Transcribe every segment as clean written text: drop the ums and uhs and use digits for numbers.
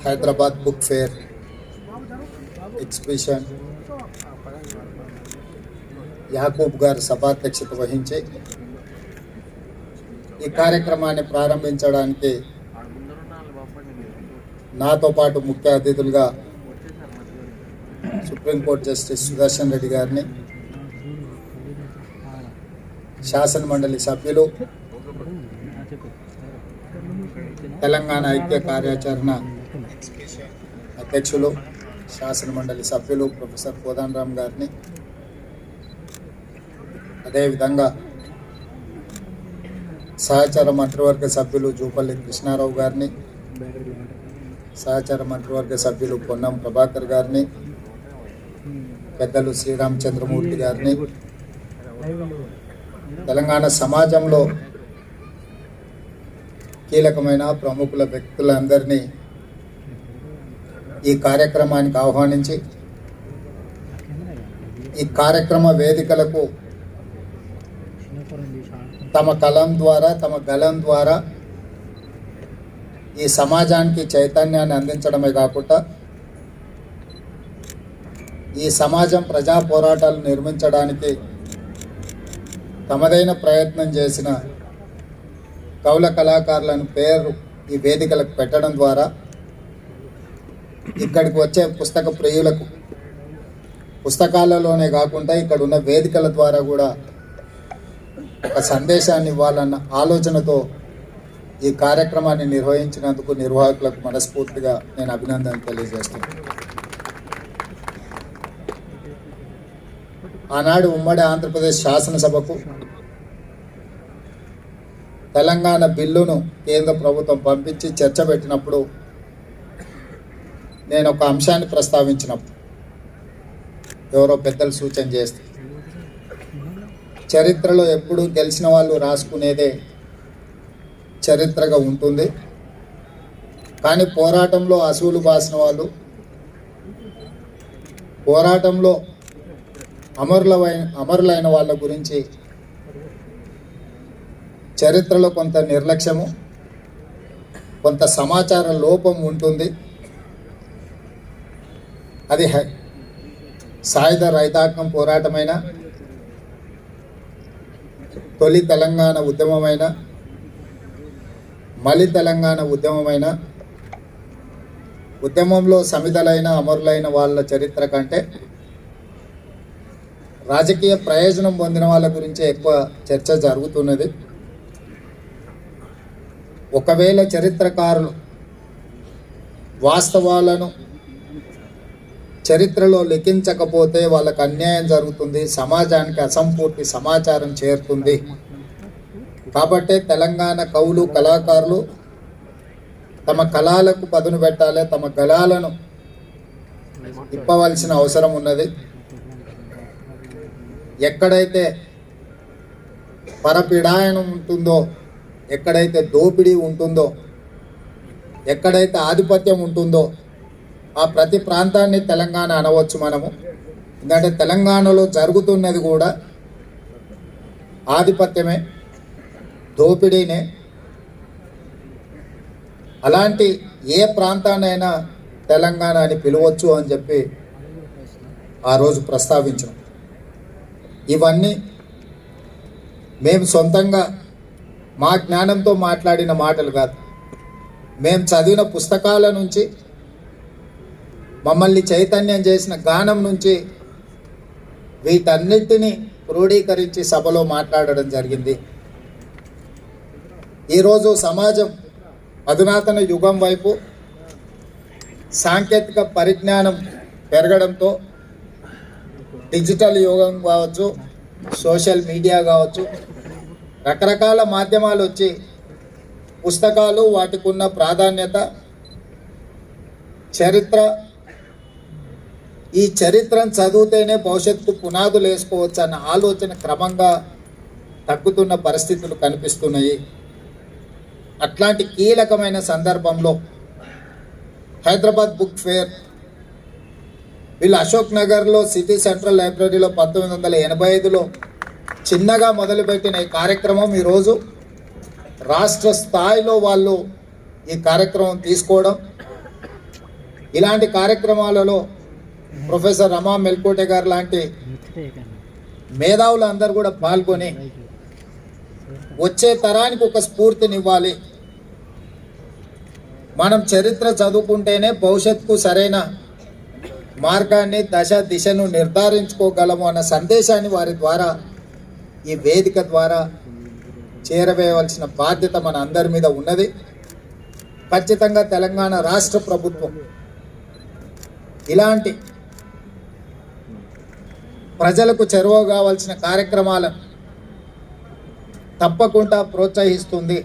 Hyderabad book fair exhibition Yakub గారు సభాధ్యక్షత వహించి ఈ కార్యక్రమాన్ని ప్రారంభించడానికి నాతో పాటు ముఖ్య అతిథులుగా సుప్రీంకోర్టు జస్టిస్ సుదర్శన్ రెడ్డి గారిని, శాసన మండలి సభ్యులు, తెలంగాణ ఐక్య కార్యాచరణ అధ్యక్షులు, శాసన మండలి సభ్యులు ప్రొఫెసర్ కోదండరామ్ గారిని, అదేవిధంగా సహచర మంత్రివర్గ సభ్యులు జూపల్లి కృష్ణారావు గారిని, సహచర మంత్రివర్గ సభ్యులు పొన్నం ప్రభాకర్ గారిని, పెద్దలు శ్రీరామచంద్రమూర్తి గారిని, తెలంగాణ సమాజంలో కీలకమైన ప్రముఖుల వ్యక్తులందరినీ ఈ కార్యక్రమానికి ఆహ్వానించి ఈ కార్యక్రమ వేదికలకు తమ కలం ద్వారా, తమ గలం ద్వారా ఈ సమాజానికి చైతన్యాన్ని అందించడమే కాకుండా ఈ సమాజం ప్రజా పోరాటాలు నిర్మించడానికి తమదైన ప్రయత్నం చేసిన కవుల కళాకారులను పేరు ఈ వేదికలకు పెట్టడం ద్వారా ఇక్కడికి వచ్చే పుస్తక ప్రియులకు పుస్తకాలలోనే కాకుండా ఇక్కడ ఉన్న వేదికల ద్వారా కూడా ఒక సందేశాన్ని ఇవ్వాలన్న ఆలోచనతో ఈ కార్యక్రమాన్ని నిర్వహించినందుకు నిర్వాహకులకు మనస్ఫూర్తిగా నేను అభినందనలు తెలియజేస్తున్నాను. ఆనాడు ఉమ్మడి ఆంధ్రప్రదేశ్ శాసనసభకు తెలంగాణ బిల్లును కేంద్ర ప్రభుత్వం పంపించి చర్చ పెట్టినప్పుడు నేను ఒక అంశాన్ని ప్రస్తావించినప్పుడు ఎవరో పెద్దలు సూచన చేస్తే, చరిత్రలో ఎప్పుడూ తెలిసిన వాళ్ళు రాసుకునేదే చరిత్రగా ఉంటుంది, కానీ పోరాటంలో అసూలు బాసిన వాళ్ళు, పోరాటంలో అమరులైన వాళ్ళ గురించి చరిత్రలో కొంత నిర్లక్ష్యము, కొంత సమాచార లోపం ఉంటుంది. అది సాయుధ రైతాంగం పోరాటమైన, తొలి తెలంగాణ ఉద్యమమైన, మలి తెలంగాణ ఉద్యమమైన, ఉద్యమంలో సమిధలైన అమరులైన వాళ్ళ చరిత్ర కంటే రాజకీయ ప్రయోజనం పొందిన వాళ్ళ గురించే ఎక్కువ చర్చ జరుగుతున్నది. ఒకవేళ చరిత్రకారులు వాస్తవాలను చరిత్రలో లెక్కించకపోతే వాళ్ళకు అన్యాయం జరుగుతుంది, సమాజానికి అసంపూర్తి సమాచారం చేరుతుంది. కాబట్టే తెలంగాణ కవులు కళాకారులు తమ కళలకు పదును పెట్టాలి, తమ గళాలను ఇప్పవలసిన అవసరం ఉన్నది. ఎక్కడైతే పరపీడాయనం ఉంటుందో, ఎక్కడైతే దోపిడీ ఉంటుందో, ఎక్కడైతే ఆధిపత్యం ఉంటుందో ఆ ప్రతి ప్రాంతాన్ని తెలంగాణ అనవచ్చు మనము. ఎందుకంటే తెలంగాణలో జరుగుతున్నది కూడా ఆధిపత్యమే, దోపిడీనే. అలాంటి ఏ ప్రాంతాన్నైనా తెలంగాణ అని పిలవచ్చు అని చెప్పి ఆ రోజు ప్రస్తావించాం. ఇవన్నీ మేము సొంతంగా మా జ్ఞానంతో మాట్లాడిన మాటలు కాదు, మేము చదివిన పుస్తకాల నుంచి, మమ్మల్ని చైతన్యం చేసిన గానం నుంచి వీటన్నిటినీ క్రోడీకరించి సభలో మాట్లాడడం జరిగింది. ఈరోజు సమాజం అధునాతన యుగం వైపు సాంకేతిక పరిజ్ఞానం పెరగడంతో డిజిటల్ యుగం కావచ్చు, సోషల్ మీడియా కావచ్చు, రకరకాల మాధ్యమాలు వచ్చి పుస్తకాలు, వాటికి ఉన్న ప్రాధాన్యత, చరిత్ర, ఈ చరిత్రను చదివితేనే భవిష్యత్తుకు పునాదులు వేసుకోవచ్చు అన్న ఆలోచన క్రమంగా తగ్గుతున్న పరిస్థితులు కనిపిస్తున్నాయి. అట్లాంటి కీలకమైన సందర్భంలో హైదరాబాద్ బుక్ ఫేర్ వీళ్ళు అశోక్ నగర్లో సిటీ సెంట్రల్ లైబ్రరీలో 1985లో చిన్నగా మొదలుపెట్టిన ఈ కార్యక్రమం ఈరోజు రాష్ట్ర స్థాయిలో వాళ్ళు ఈ కార్యక్రమం తీసుకోవడం, ఇలాంటి కార్యక్రమాలలో ప్రొఫెసర్ రమా మెల్కోటే గారు లాంటి మేధావులు అందరూ కూడా పాల్గొని వచ్చే తరానికి ఒక స్ఫూర్తినివ్వాలి. మనం చరిత్ర చదువుకుంటేనే భవిష్యత్తుకు సరైన మార్గాన్ని దిశను నిర్ధారించుకోగలము అన్న సందేశాన్ని వారి ద్వారా ఈ వేదిక ద్వారా చేరవేయవలసిన బాధ్యత మన అందరి మీద ఉన్నది. ఖచ్చితంగా తెలంగాణ రాష్ట్ర ప్రభుత్వం ఇలాంటి ప్రజలకు చేరువ కావాల్సిన కార్యక్రమాలను తప్పకుండా ప్రోత్సహిస్తుంది.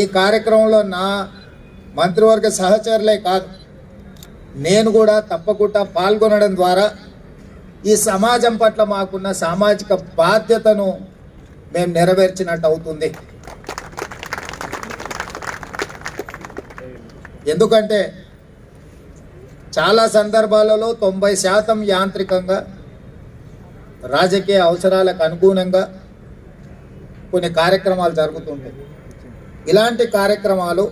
ఈ కార్యక్రమంలో నా మంత్రివర్గ సహచరులే కాదు, నేను కూడా తప్పకుండా పాల్గొనడం ద్వారా ఈ సమాజం పట్ల మాకున్న సామాజిక బాధ్యతను మేము నెరవేర్చినట్టు అవుతుంది. ఎందుకంటే చాలా సందర్భాలలో 90% యాంత్రికంగా రాజకీయ అవసరాలకు అనుగుణంగా కొన్ని కార్యక్రమాలు జరుగుతుంటాయి. ఇలాంటి కార్యక్రమాలు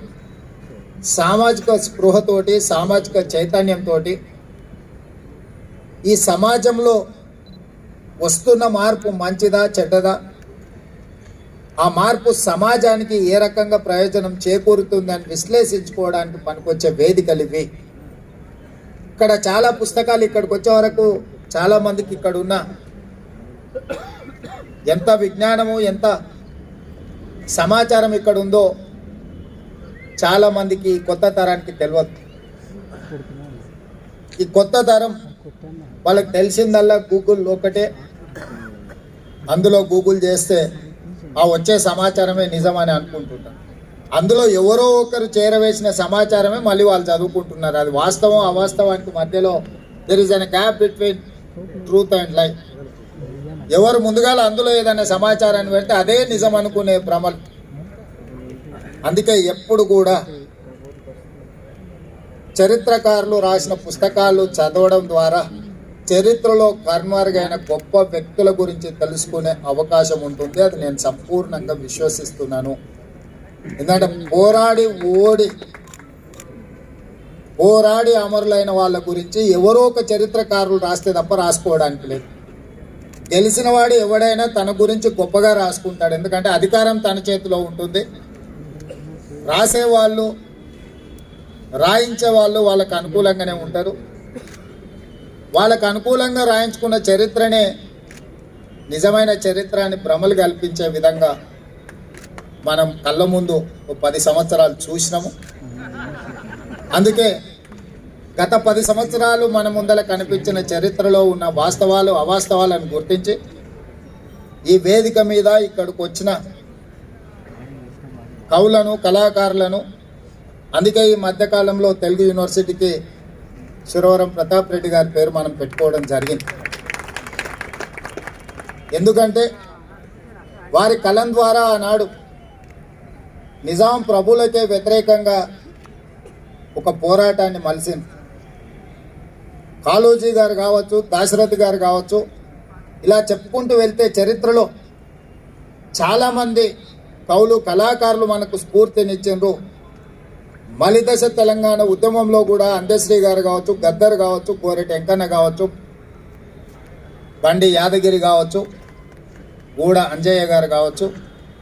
సామాజిక స్పృహతోటి, సామాజిక చైతన్యంతో ఈ సమాజంలో వస్తున్న మార్పు మంచిదా చెడ్డదా, ఆ మార్పు సమాజానికి ఏ రకంగా ప్రయోజనం చేకూరుతుందని విశ్లేషించుకోవడానికి పనికొచ్చే వేదికలు ఇవి. ఇక్కడ చాలా పుస్తకాలు ఇక్కడికి వచ్చే వరకు చాలామందికి ఇక్కడ ఉన్న ఎంత విజ్ఞానము ఎంత సమాచారం ఇక్కడ ఉందో చాలామందికి కొత్త తరానికి తెలియదు. ఈ కొత్త తరం వాళ్ళకి తెలిసిందల్లా గూగుల్ ఒకటే, అందులో గూగుల్ చేస్తే ఆ వచ్చే సమాచారమే నిజమని అనుకుంటున్నారు. అందులో ఎవరో ఒకరు చేరవేసిన సమాచారమే మళ్ళీ వాళ్ళు చదువుకుంటున్నారు. అది వాస్తవం అవాస్తవానికి మధ్యలో there is an gap between truth and లై. ఎవరు ముందుగా అందులో ఏదైనా సమాచారాన్ని పెడితే అదే నిజం అనుకునే భ్రమలు. అందుకే ఎప్పుడు కూడా చరిత్రకారులు రాసిన పుస్తకాలు చదవడం ద్వారా చరిత్రలో కనుమరుగైన గొప్ప వ్యక్తుల గురించి తెలుసుకునే అవకాశం ఉంటుంది. అది నేను సంపూర్ణంగా విశ్వసిస్తున్నాను. ఎందుకంటే పోరాడి అమరులైన వాళ్ళ గురించి ఎవరో ఒక చరిత్రకారులు రాస్తే తప్ప రాసుకోవడానికి లేదు. గెలిచిన వాడు ఎవడైనా తన గురించి గొప్పగా రాసుకుంటాడు, ఎందుకంటే అధికారం తన చేతిలో ఉంటుంది. రాసేవాళ్ళు రాయించే వాళ్ళు వాళ్ళకు అనుకూలంగానే ఉంటారు. వాళ్ళకు అనుకూలంగా రాయించుకున్న చరిత్రనే నిజమైన చరిత్ర అని భ్రమలు కల్పించే విధంగా మనం కళ్ళ ముందు 10 సంవత్సరాలు చూసినాము. అందుకే గత 10 సంవత్సరాలు మన ముందర కనిపించిన చరిత్రలో ఉన్న వాస్తవాలు అవాస్తవాలను గుర్తించి ఈ వేదిక మీద ఇక్కడికి వచ్చిన కవులను కళాకారులను, అందుకే ఈ మధ్యకాలంలో తెలుగు యూనివర్సిటీకి సురవరం ప్రతాప్ రెడ్డి గారి పేరు మనం పెట్టుకోవడం జరిగింది. ఎందుకంటే వారి కలం ద్వారా ఆనాడు నిజాం ప్రభులకే వ్యతిరేకంగా ఒక పోరాటాన్ని మలిసింది. కాళోజీ గారు కావచ్చు, దాశరథి గారు కావచ్చు, ఇలా చెప్పుకుంటూ వెళ్తే చరిత్రలో చాలామంది కవులు కళాకారులు మనకు స్ఫూర్తినిచ్చిండ్రు. మలిదశ తెలంగాణ ఉద్యమంలో కూడా అందశ్రీ గారు కావచ్చు, గద్దర్ కావచ్చు, కోరెటి వెంకన్న కావచ్చు, బండి యాదగిరి కావచ్చు, గూడ అంజయ్య గారు కావచ్చు,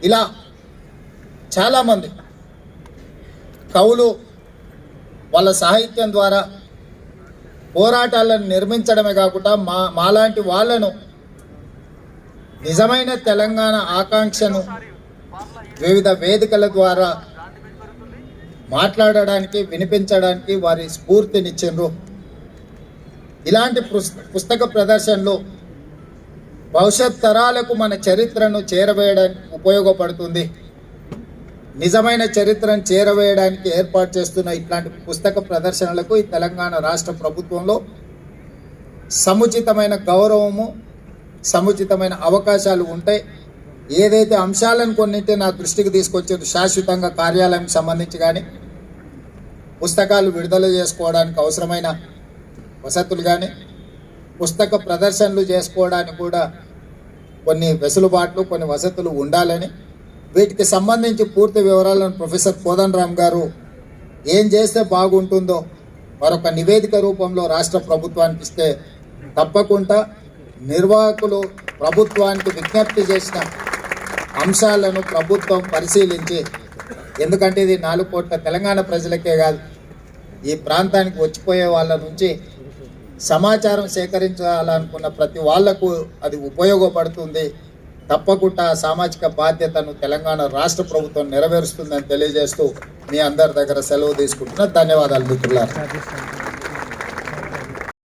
ఇలా చాలామంది కవులు వాళ్ళ సాహిత్యం ద్వారా పోరాటాలను నిర్మించడమే కాకుండా మాలాంటి వాళ్ళను నిజమైన తెలంగాణ ఆకాంక్షను వివిధ వేదికల ద్వారా మాట్లాడడానికి, వినిపించడానికి వారి స్ఫూర్తినిచ్చిండ్రు. ఇలాంటి పుస్తక ప్రదర్శనలు భవిష్యత్ తరాలకు మన చరిత్రను చేరవేయడానికి ఉపయోగపడుతుంది. నిజమైన చరిత్రను చేరవేయడానికి ఏర్పాటు చేస్తున్న ఇట్లాంటి పుస్తక ప్రదర్శనలకు ఈ తెలంగాణ రాష్ట్ర ప్రభుత్వంలో సముచితమైన గౌరవము, సముచితమైన అవకాశాలు ఉంటాయి. ఏదైతే అంశాలను కొన్నింటి నా దృష్టికి తీసుకొచ్చారు, శాశ్వతంగా కార్యాలయానికి సంబంధించి కానీ, పుస్తకాలు విడుదల చేసుకోవడానికి అవసరమైన వసతులు కానీ, పుస్తక ప్రదర్శనలు చేసుకోవడానికి కూడా కొన్ని వెసులుబాట్లు, కొన్ని వసతులు ఉండాలని, వీటికి సంబంధించి పూర్తి వివరాలను ప్రొఫెసర్ కోదండరామ్ గారు ఏం చేస్తే బాగుంటుందో మరొక నివేదిక రూపంలో రాష్ట్ర ప్రభుత్వానికి ఇస్తే తప్పకుండా నిర్వాహకులు ప్రభుత్వానికి విజ్ఞప్తి చేసిన అంశాలను ప్రభుత్వం పరిశీలించి, ఎందుకంటే ఇది 4 కోట్ల తెలంగాణ ప్రజలకే కాదు, ఈ ప్రాంతానికి వచ్చిపోయే వాళ్ళ నుంచి సమాచారం సేకరించాలనుకున్న ప్రతి వాళ్లకు అది ఉపయోగపడుతుంది. తప్పకుండా సామాజిక బాధ్యతను తెలంగాణ రాష్ట్ర ప్రభుత్వం నెరవేరుస్తుందని తెలియజేస్తూ మీ అందరి దగ్గర సెలవు తీసుకుంటున్నా. ధన్యవాదాలు మిత్రులారా.